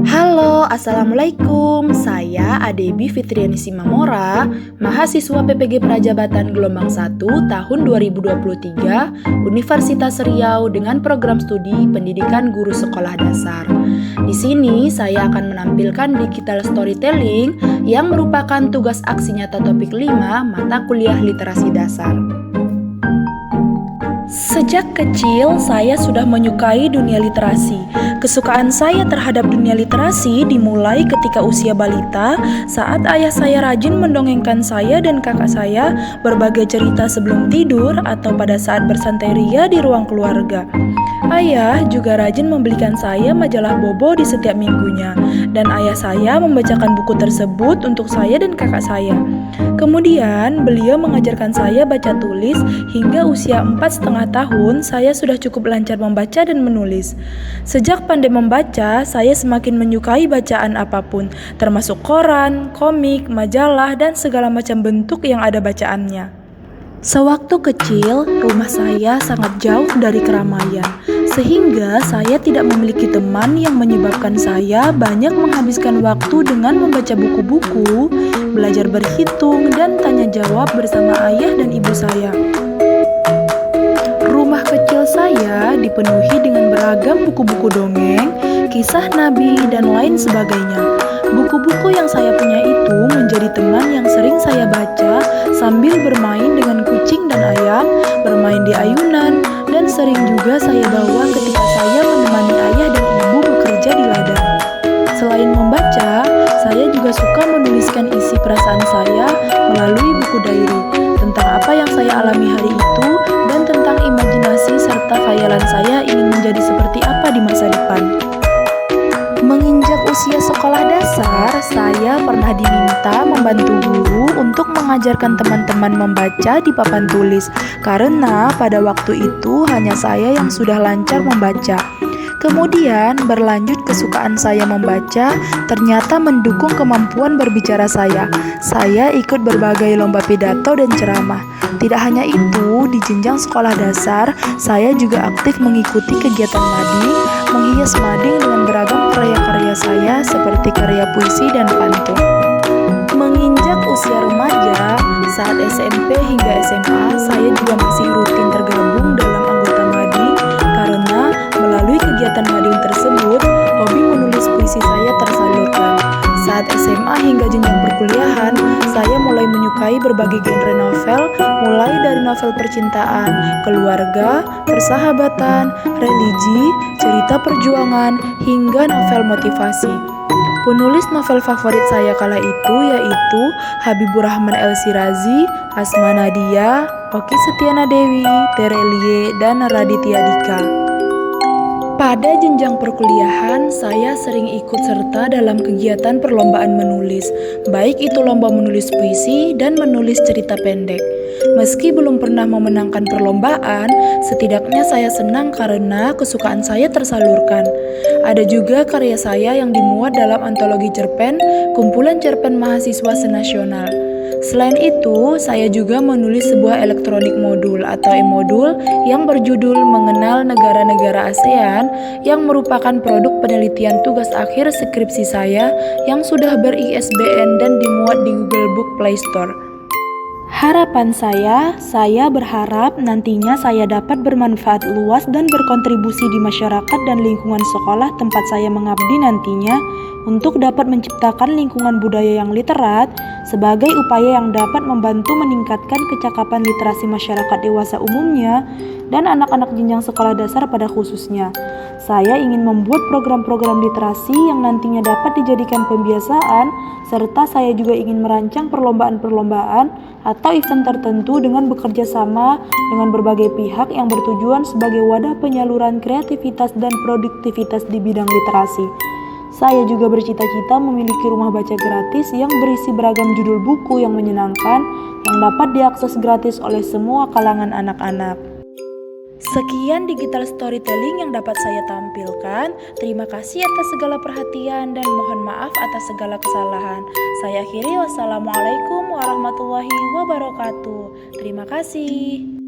Halo, Assalamualaikum. Saya Adebi Fitriani Simamora, mahasiswa PPG Prajabatan Gelombang 1 tahun 2023, Universitas Riau dengan program studi Pendidikan Guru Sekolah Dasar. Di sini saya akan menampilkan digital storytelling yang merupakan tugas aksi nyata topik 5 mata kuliah literasi dasar. Sejak kecil, saya sudah menyukai dunia literasi. Kesukaan saya terhadap dunia literasi dimulai ketika usia balita, saat ayah saya rajin mendongengkan saya dan kakak saya berbagai cerita sebelum tidur atau pada saat bersantai ria di ruang keluarga. Ayah juga rajin membelikan saya majalah Bobo di setiap minggunya, dan ayah saya membacakan buku tersebut untuk saya dan kakak saya. Kemudian, beliau mengajarkan saya baca tulis hingga usia 4,5 tahun, saya sudah cukup lancar membaca dan menulis. Sejak pandai membaca, saya semakin menyukai bacaan apapun, termasuk koran, komik, majalah, dan segala macam bentuk yang ada bacaannya. Sewaktu kecil, rumah saya sangat jauh dari keramaian, sehingga saya tidak memiliki teman yang menyebabkan saya banyak menghabiskan waktu dengan membaca buku-buku, belajar berhitung, dan tanya jawab bersama ayah dan ibu saya. Rumah kecil saya dipenuhi dengan beragam buku-buku dongeng, kisah nabi, dan lain sebagainya. Buku-buku yang saya punya itu menjadi teman yang sering saya baca sambil bermain dengan kucing dan ayam, bermain di ayunan, dan sering juga saya bawa ketika saya menemani ayah dan ibu bekerja di ladang. Selain membaca, saya juga suka menuliskan isi perasaan saya melalui buku diary tentang apa yang saya alami hari itu dan tentang imajinasi serta khayalan saya ingin menjadi seperti apa di masa depan. Menginjak usia sekolah dasar, saya pernah diminta membantu guru untuk mengajarkan teman-teman membaca di papan tulis, karena pada waktu itu hanya saya yang sudah lancar membaca. Kemudian berlanjut kesukaan saya membaca ternyata mendukung kemampuan berbicara saya. Saya ikut berbagai lomba pidato dan ceramah. Tidak hanya itu, di jenjang sekolah dasar, saya juga aktif mengikuti kegiatan mading, menghias mading dengan beragam karya-karya saya seperti karya puisi dan pantun. Menginjak usia remaja, saat SMP hingga SMA, saya juga masih rutin tergabung dalam anggota mading karena melalui kegiatan mading tersebut, hobi menulis puisi saya tersalurkan. Saat SMA hingga jenjang perkuliahan, saya mulai menyukai berbagai genre novel, mulai dari novel percintaan, keluarga, persahabatan, religi, cerita perjuangan, hingga novel motivasi. Penulis novel favorit saya kala itu yaitu Habibur Rahman El-Shirazi, Asma Nadia, Okky Setiana Dewi, Terelie, dan Raditya Dika. Pada jenjang perkuliahan, saya sering ikut serta dalam kegiatan perlombaan menulis, baik itu lomba menulis puisi dan menulis cerita pendek. Meski belum pernah memenangkan perlombaan, setidaknya saya senang karena kesukaan saya tersalurkan. Ada juga karya saya yang dimuat dalam antologi cerpen, kumpulan cerpen mahasiswa senasional. Selain itu, saya juga menulis sebuah elektronik modul atau e-modul yang berjudul Mengenal Negara-Negara ASEAN yang merupakan produk penelitian tugas akhir skripsi saya yang sudah ber-ISBN dan dimuat di Google Book Play Store. Harapan saya berharap nantinya saya dapat bermanfaat luas dan berkontribusi di masyarakat dan lingkungan sekolah tempat saya mengabdi nantinya untuk dapat menciptakan lingkungan budaya yang literat sebagai upaya yang dapat membantu meningkatkan kecakapan literasi masyarakat dewasa umumnya dan anak-anak jenjang sekolah dasar pada khususnya. Saya ingin membuat program-program literasi yang nantinya dapat dijadikan pembiasaan, serta saya juga ingin merancang perlombaan-perlombaan atau event tertentu dengan bekerja sama dengan berbagai pihak yang bertujuan sebagai wadah penyaluran kreativitas dan produktivitas di bidang literasi. Saya juga bercita-cita memiliki rumah baca gratis yang berisi beragam judul buku yang menyenangkan yang dapat diakses gratis oleh semua kalangan anak-anak. Sekian digital storytelling yang dapat saya tampilkan. Terima kasih atas segala perhatian dan mohon maaf atas segala kesalahan. Saya akhiri, wassalamualaikum warahmatullahi wabarakatuh. Terima kasih.